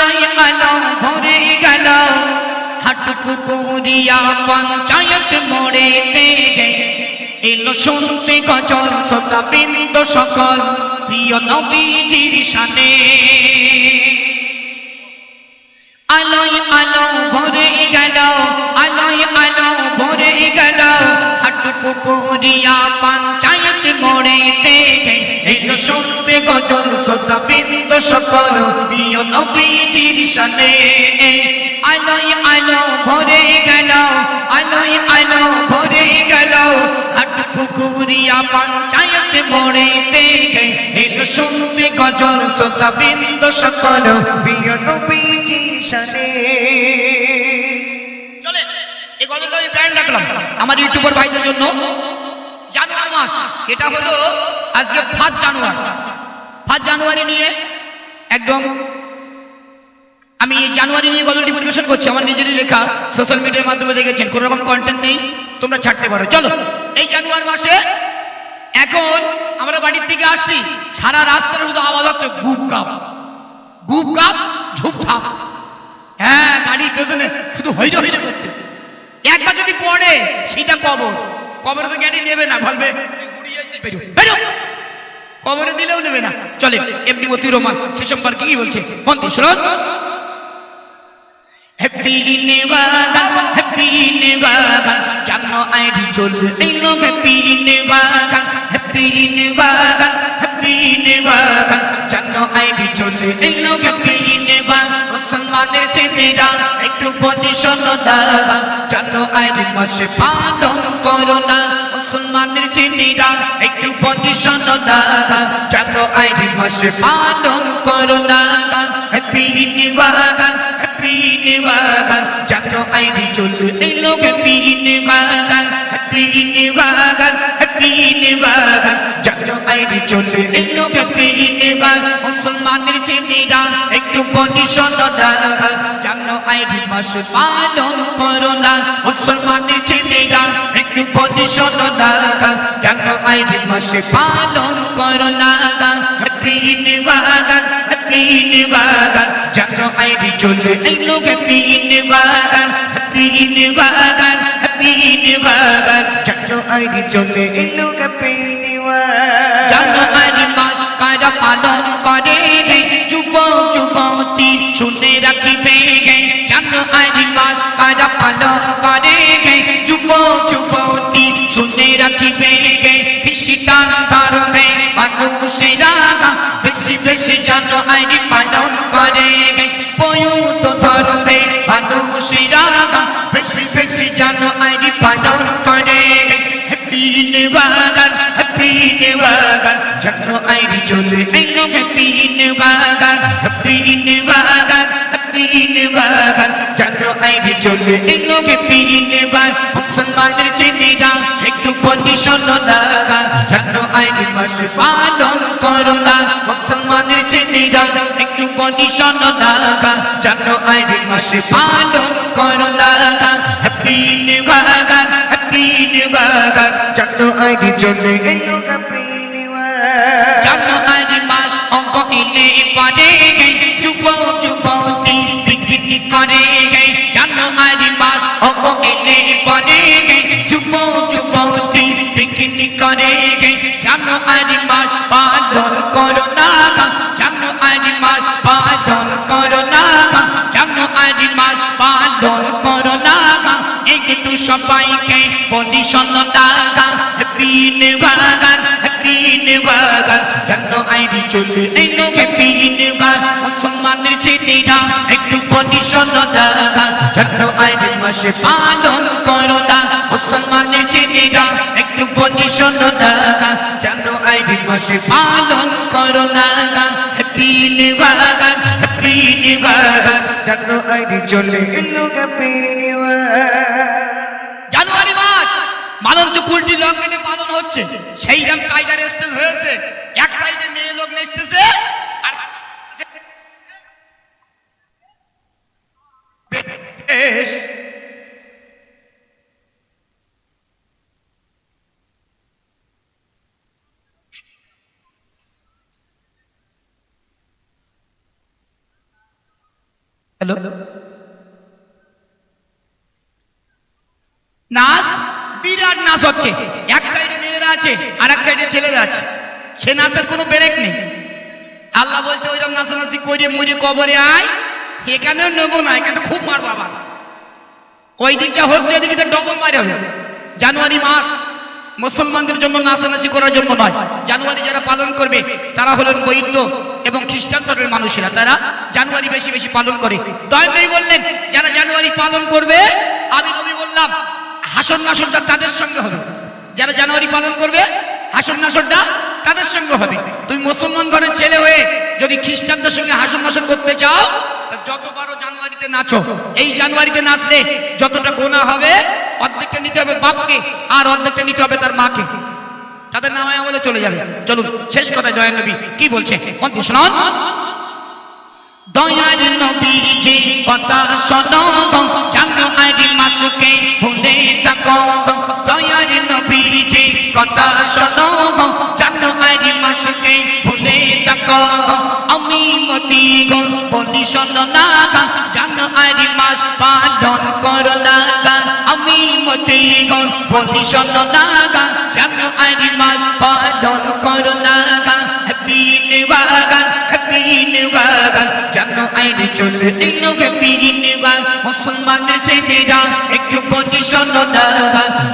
আলোয় আলো ভরে গেল হাটপুকুরিয়া পঞ্চায়েত মোড়েতে এলো শুনতে গজল শ্রোতাবৃন্দ সকল প্রিয় নবীজির শানে। আলোয় আলো ভরে গেল আলোয় আলো ভরে গেল হাটপুকুরিয়া পঞ্চায়েত মোড়েতে এলো শুনতে গজল শ্রোতাবৃন্দ সকল প্রিয় নবীজির শানে। আলোয় আলো ভরে গেল আলোয় আলো ভরে গেল হাটপুকুরিয়া পঞ্চায়েত মোড়েতে এলো শুনতে গজল শ্রোতাবৃন্দ সকল প্রিয় নবীজির শানে। চলে এই গজলটা আমি ব্র্যান্ড রাখলাম আমার ইউটিউবার ভাইদের জন্য। জানুয়ারি মাস, এটা হলো আজকে 5 জানুয়ারি। 5 জানুয়ারি নিয়ে একদম আমি জানুয়ারি নিয়ে গজলটি পরিবেশন করছি, আমার নিজেরই লেখা, সোশ্যাল মিডিয়ার মাধ্যমে দেখেছেন, কোনো রকম কন্টেন্ট নেই, তোমরা ছাড়তে পারো। চলো এই জানুয়ারি মাসে এখন আমরা বাড়ির থেকে আসছি, সারা রাস্তার শুধু আওয়াজ হচ্ছে গুপ গাপ গুপ গাপ ঝুপঝাপ। হ্যাঁ, গাড়ির পেছনে শুধু হৈরে হৈরে করতে। একবার যদি পড়ে সেটা কবরে তো গেলে নেবে না, বলবে কবরে দিলেও নেবে না। চলে এমনি মতি রোমান সে সম্পর্কে কি বলছে মন্ত্রী শোন। হ্যাপি নিউ ইয়ার জানো আইডি চলবে এই লোক হ্যাপি নিউ ইয়ার জানো আইডি চলবে এই লোক হ্যাপি নিউ ইয়ার। মুসলমানের ছেলেরা একটু বলি শোনো না, জানো আইডি মাসে পালন করো না। মুসলমানের ছেলেরা একটু বলি শোনো না, জানো আইডি মাসে পালন করো না। Happy new year happy new ইয়ার জানো আইডি চলবে এই লোক happy new year happy new ইয়ার জানো আইডি চলবে এই লোক হ্যাপি নিউ ইয়ার। মুসলমানের ছেলেরা একটু বলি শোনো না, জানো আইডি মাসে পালন করো না। মুসলমানের ছেলেরা একটু বলি শোনো না, জানো আইডি মাসে পালন করো না। Happy new year happy new ইয়ার জানো আইডি চলবে এই লোক happy new year happy new year happy new ইয়ার জানো আইডি চলবে এই লোক হ্যাপি নিউ ইয়ার। জানো আইডি মাস কারা পালন করে যুবক যুবতী শুনে রাখিবে, জানো আইডি মাস কারা পালন করে যুবক যুবতী শুনে রাখিবে। খ্রিস্টান ধর্মে মানুষেরা বেশি বেশি জানো আইডি পালন করে, বৌদ্ধ ধর্মে মানুষেরা বেশি বেশি জানো আইডি পালন করে। Happy new year happy new ইয়ার জানো আইডি চলবে এই লোক happy new year happy new year happy new ইয়ার জানো আইডি চলবে এই লোক হ্যাপি নিউ ইয়ার। মুসলমানের ছেলেরা একটু বলি শোনো না, জানো আইডি মাসে পালন করো না। মুসলমানের ছেলেরা একটু বলি শোনো না, জানো আইডি মাসে পালন করো না। Happy new year happy new ইয়ার জানো আইডি চলবে এই লোক হ্যাপি নিউ ইয়ার। জানো আইডি মাস অঙ্ক এলে পড়ে যুবক যুবতী পিকনিক করে, জানো আইডি মাস অঙ্ক এলে পড়ে যুবক যুবতী পিকনিক করে। জানো আইডি মাস পালন করো না, জানো আইডি মাস পালন করো না, জানো আইডি মাস পালন করো না। একটু সবাইকে বলি শোনো না, happy new year happy new ইয়ার জানো আইডি চলবে এই লোক হ্যাপি নিউ ইয়ার। মুসলমানের ছেলেরা একটু বলি শোনো না, জানো আইডি মাসে পালন করো না। মুসলমানের ছেলেরা একটু বলি শোনো না, জানো আইডি মাসে পালন করো না। Happy new year happy new ইয়ার জানো আইডি চলবে এই লোক হ্যাপি নিউ ইয়ার। জানুয়ারি মাস মালঞ্চ কুলটি লকডাউনে পালন হচ্ছে, সেই রাম কায়দার স্টেজ হয়েছে, এক সাইডে মেয়ে লোক নেচতেছে আর হ্যালো, নাচ, বিরাট নাচ হচ্ছে। এক সাইডে মেয়েরা আছে আর এক সাইডে ছেলেরা আছে, সে নাচের কোনো ব্রেক নেই। আল্লাহ বলতে ওইরকম নাচানাচি করে মুড়ি কবরে আয়, এখানেও নেবো না, এখানে খুব মার বাবা। ওই দিকটা হচ্ছে, এদিকে ডবল মার হবে। জানুয়ারি মাস মুসলমানদের জন্য নাচানাচি করার জন্য নয়। জানুয়ারি যারা পালন করবে তারা হলেন বৈদ্য এবং খ্রিস্টান ধর্মের মানুষেরা, তারা জানুয়ারি বেশি বেশি পালন করে। দয়াল নবী বললেন যারা জানুয়ারি পালন করবে, আমি নবী বললাম হাসর নাসরটা তাদের সঙ্গে হবে। যারা জানুয়ারি পালন করবে হাসর নাসরটা তাদের সঙ্গে হবে। তুমি মুসলমান ঘরের ছেলে হয়ে যদি খ্রিস্টানদের সঙ্গে হাসর নাসর করতে চাও, যতবারও জানুয়ারিতে নাচো। এই জানুয়ারিতে নাচলে যতটা গোনা হবে, অর্ধেকটা নিতে হবে বাপকে আর অর্ধেকটা নিতে হবে তার মাকে, তাদের নামায় আমলে চলে যাবে। চলুন শেষ কথায় দয়ার নবী কি বলছে মন্ত্রী শোনান। দয়ার নবী যে কথা শোনো, জানুয়ারি মাসকে ভুলে থাকো। দয়ার নবী যে কথা শোনো, জানুয়ারি মাসকে ভুলে থাকো। আমি মতি গো বলি শোনো না, জানুয়ারি মাস পালন করো না। আমি মতি গো বলি শোনো না, জানুয়ারি মাস পালন করো না। Happy new year, happy new year, January চলে এলো, হ্যাপি নিউ ইয়ার। মুসলমানের ছেলেরা একটু বলি শোনো না,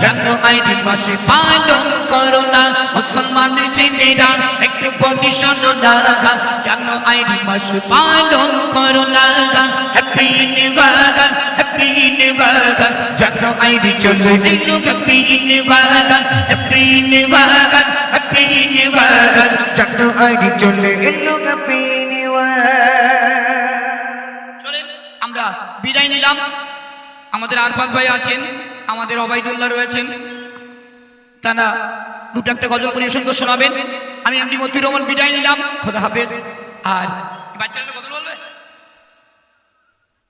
জানুয়ারি মাসে পালন করো না। মুসলমানের ছেলেরা একটু বলি শোনো না, জানুয়ারি মাসে পালন করো না। Happy new year, happy new year, January চলে এলো, happy new year. Happy new year, happy new year, January চলে এলো, হ্যাপি নিউ ইয়ার। চলেন আমরা বিদায় নিলাম। আমাদের আরফাত ভাই আছেন, আমাদের ওবাইদুল্লাহ রয়েছেন, তারা দুটো একটা গজল পরিবেশন করে শোনাবেন। আমি এমডি মতিউর রহমান বিদায় নিলাম, খোদা হাফেজ। আর বাচ্চারা গজল বলবে।